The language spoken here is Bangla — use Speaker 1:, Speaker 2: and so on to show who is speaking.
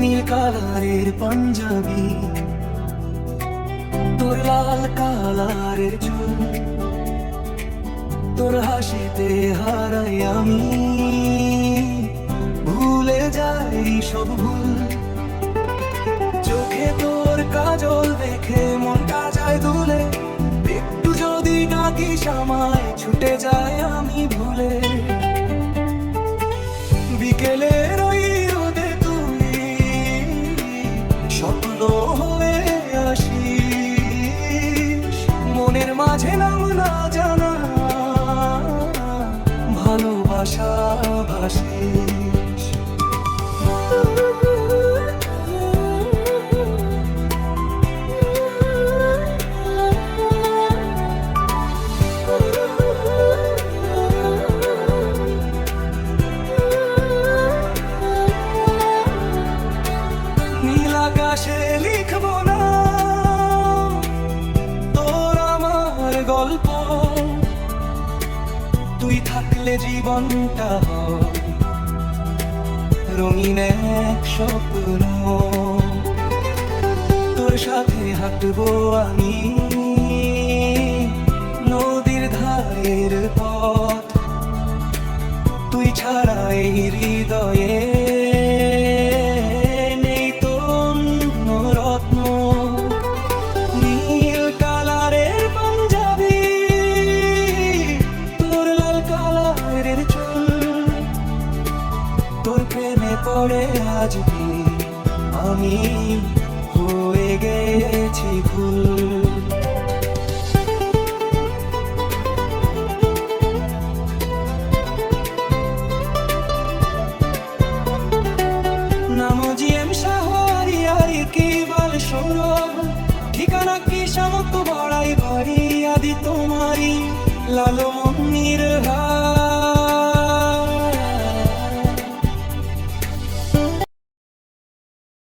Speaker 1: নীল কালারের পাঞ্জাবি, তোর লাল কালারের চুল, তোর হাসিতে হারাই আমি, ভুলে যাই সব ভুল। চোখে তোর কাজল দেখে মনটা যায় দুলে, একটু যদি ডাকিস আমায় ছুটে যায় আমি ভুলে। বিকেলের ওই রোদে তুই স্বপ্ন হয়ে আসিস, মনের মাঝে নাম না জানা ভালোবাসা ভাসিস। নীল আকাশে লিখবো না তোর আমার গল্প, তুই থাকলে জীবনটা হয় রঙিন এক স্বপ্ন। তোর সাথে হাঁটবো আমি নদীর ধারের পথ, তুই ছাড়া এই হৃদয়ে নেই তো অন্য রত্ন। নীল কালারের পাঞ্জাবি, তোর লাল কালারের চুল, তোর প্রেমে পড়ে আজ আমি হয়ে গেছি ভুল। নাম জিএম শাহরি আর কেবল সৌরভ, ঠিকানা কি সামন্ত বড়াই বাড়ি আদি তোমারি, লাল মন্দির